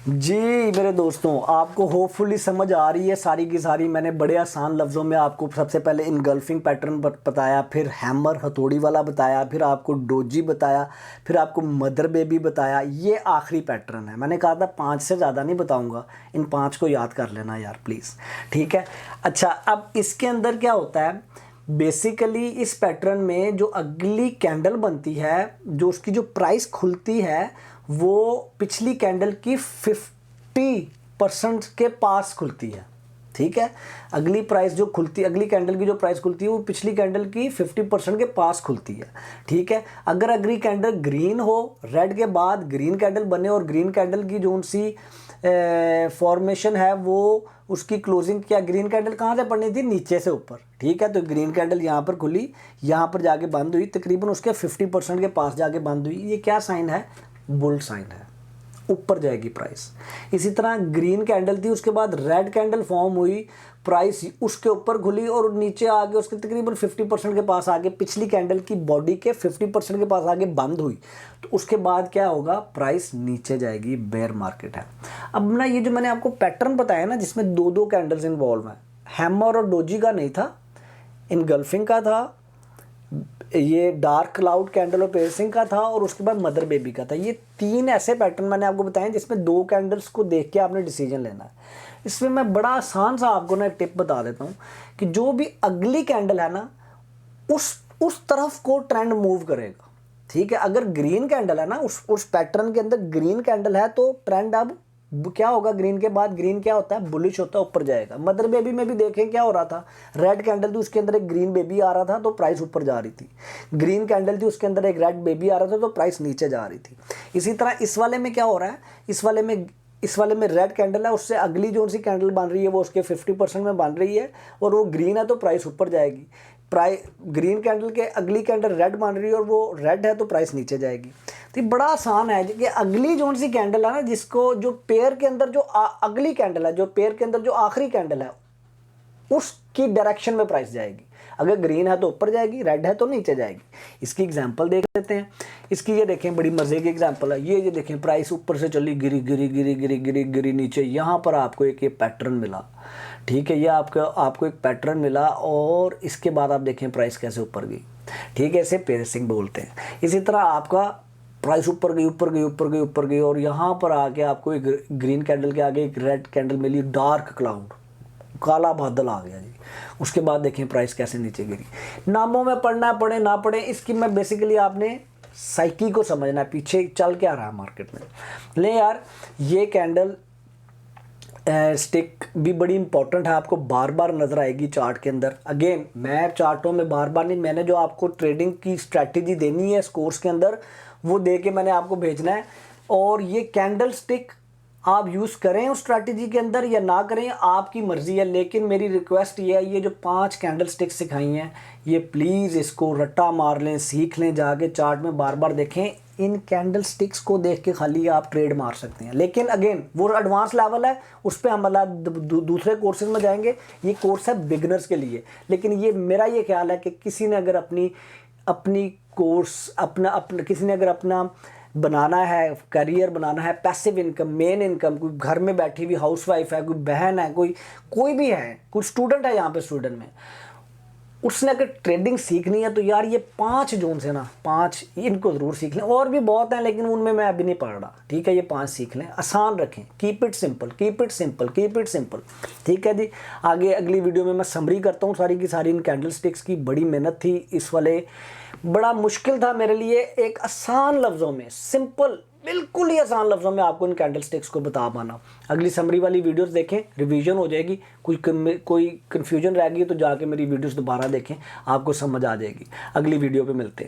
जी मेरे दोस्तों, आपको होपफुली समझ आ रही है सारी की सारी। मैंने बड़े आसान लफ्ज़ों में आपको सबसे पहले इनगल्फिंग पैटर्न बताया, फिर हैमर हथौड़ी वाला बताया, फिर आपको डोजी बताया, फिर आपको मदर बेबी बताया। ये आखिरी पैटर्न है। मैंने कहा था 5 से ज़्यादा नहीं बताऊंगा, इन 5 को याद कर लेना यार प्लीज़, ठीक है। अच्छा, अब इसके अंदर क्या होता है, बेसिकली इस पैटर्न में जो अगली कैंडल बनती है, जो उसकी जो प्राइस खुलती है, वो पिछली कैंडल की 50% के पास खुलती है, ठीक है। अगली प्राइस जो खुलती, अगली कैंडल की जो प्राइस खुलती है वो पिछली कैंडल की 50% के पास खुलती है, ठीक है। अगर अगली कैंडल ग्रीन हो, रेड के बाद ग्रीन कैंडल बने और ग्रीन कैंडल की जो उनसी फॉर्मेशन है वो उसकी क्लोजिंग, क्या ग्रीन कैंडल कहाँ से पड़नी थी, नीचे से ऊपर, ठीक है। तो ग्रीन कैंडल यहाँ पर खुली, यहाँ पर जाके बंद हुई, तकरीबन उसके 50% के पास जाके बंद हुई। ये क्या साइन है, बुल साइन है, ऊपर जाएगी प्राइस। इसी तरह ग्रीन कैंडल थी, उसके बाद रेड कैंडल फॉर्म हुई, प्राइस उसके ऊपर खुली और नीचे आके उसके तकरीबन 50% के पास आके पिछली कैंडल की बॉडी के 50% के पास आके बंद हुई। तो उसके बाद क्या होगा, प्राइस नीचे जाएगी, बेयर मार्केट है। अब ना ये जो मैंने आपको पैटर्न बताया ना, जिसमें दो दो कैंडल्स इन्वॉल्व हैं, हैमर और डोजी का नहीं था, इनगल्फिंग का था, ये डार्क क्लाउड कैंडल और पेयर्सिंग का था, और उसके बाद मदर बेबी का था। ये 3 ऐसे पैटर्न मैंने आपको बताए जिसमें 2 कैंडल्स को देख के आपने डिसीजन लेना है। इसमें मैं बड़ा आसान सा आपको ना एक टिप बता देता हूँ कि जो भी अगली कैंडल है ना, उस तरफ को ट्रेंड मूव करेगा, ठीक है। अगर ग्रीन कैंडल है ना, उस पैटर्न के अंदर ग्रीन कैंडल है तो ट्रेंड अब क्या होगा, ग्रीन के बाद ग्रीन क्या होता है, बुलिश होता है, ऊपर जाएगा। मदर बेबी में भी देखें क्या हो रहा था, रेड कैंडल थी, उसके अंदर एक ग्रीन बेबी आ रहा था तो प्राइस ऊपर जा रही थी। ग्रीन कैंडल थी, उसके अंदर एक रेड बेबी आ रहा था तो प्राइस नीचे जा रही थी। इसी तरह इस वाले में क्या हो रहा है, इस वाले में रेड कैंडल है, उससे अगली जो सी कैंडल बन रही है वो उसके 50% में बन रही है और वो ग्रीन है तो प्राइस ऊपर जाएगी। प्राइस ग्रीन कैंडल के अगली कैंडल रेड बन रही है और वो रेड है तो प्राइस नीचे जाएगी। तो ये बड़ा आसान है कि अगली जो सी कैंडल है ना, जिसको जो पेयर के अंदर जो अगली कैंडल है, जो पेयर के अंदर जो आखिरी कैंडल है, उसकी डायरेक्शन में प्राइस जाएगी। अगर ग्रीन है तो ऊपर जाएगी, रेड है तो नीचे जाएगी। इसकी एग्जांपल देख लेते हैं। इसकी ये देखें, बड़ी मज़े की एग्जांपल है। ये देखें, प्राइस ऊपर से चली, गिरी गिरी गिरी गिरी गिरी गिरी नीचे, यहाँ पर आपको एक ये पैटर्न मिला, ठीक है। ये आपको एक पैटर्न मिला और इसके बाद आप देखें प्राइस कैसे ऊपर गई, ठीक है। इसे पेयर्सिंग बोलते हैं। इसी तरह आपका प्राइस ऊपर गई ऊपर गई ऊपर गई ऊपर गई और यहाँ पर आके आपको एक ग्रीन कैंडल के आगे एक रेड कैंडल मिली, डार्क क्लाउड, काला बादल आ गया जी। उसके बाद देखें प्राइस कैसे नीचे गिरी। नामों में पढ़ना पड़े ना पड़े, इसकी मैं बेसिकली आपने साइकी को समझना है, पीछे चल क्या रहा है मार्केट में। ले यार, ये कैंडल स्टिक भी बड़ी इंपॉर्टेंट है, आपको बार बार नज़र आएगी चार्ट के अंदर। अगेन, मैं चार्टों में बार बार नहीं, मैंने जो आपको ट्रेडिंग की स्ट्रैटेजी देनी है इस कोर्स के अंदर, वो दे के मैंने आपको भेजना है। और ये कैंडल स्टिक आप यूज़ करें उस स्ट्रैटेजी के अंदर या ना करें, आपकी मर्ज़ी है। लेकिन मेरी रिक्वेस्ट ये है, ये जो 5 कैंडल स्टिक्स सिखाई हैं, ये प्लीज़ इसको रट्टा मार लें, सीख लें, जाके चार्ट में बार बार देखें। इन कैंडल स्टिक्स को देख के खाली आप ट्रेड मार सकते हैं, लेकिन अगेन वो एडवांस लेवल है, उस पर हम दूसरे कोर्सेज में जाएंगे। ये कोर्स है बिगनर्स के लिए। लेकिन ये मेरा ये ख्याल है कि किसी ने अगर अपनी कोर्स अपना किसी ने अगर अपना बनाना है, करियर बनाना है, पैसिव इनकम, मेन इनकम, कोई घर में बैठी हुई हाउसवाइफ है, कोई बहन है, कोई भी है, कोई स्टूडेंट है यहाँ पे स्टूडेंट में, उसने अगर ट्रेडिंग सीखनी है तो यार ये 5 जोन से ना, 5 इनको ज़रूर सीख लें। और भी बहुत हैं लेकिन उनमें मैं अभी नहीं पढ़ रहा, ठीक है। ये 5 सीख लें, आसान रखें, keep it simple, keep it simple, keep it simple, ठीक है जी। आगे अगली वीडियो में मैं समरी करता हूँ सारी की सारी इन कैंडल स्टिक्स की। बड़ी मेहनत थी इस वाले, बड़ा मुश्किल था मेरे लिए एक आसान लफ्ज़ों में, सिंपल, बिल्कुल ही आसान लफ्ज़ों में आपको इन कैंडल स्टिक्स को बता पाना। अगली समरी वाली वीडियोस देखें, रिवीजन हो जाएगी। कोई कन्फ्यूजन रह गई तो जाके मेरी वीडियोस दोबारा देखें, आपको समझ आ जाएगी। अगली वीडियो पे मिलते हैं।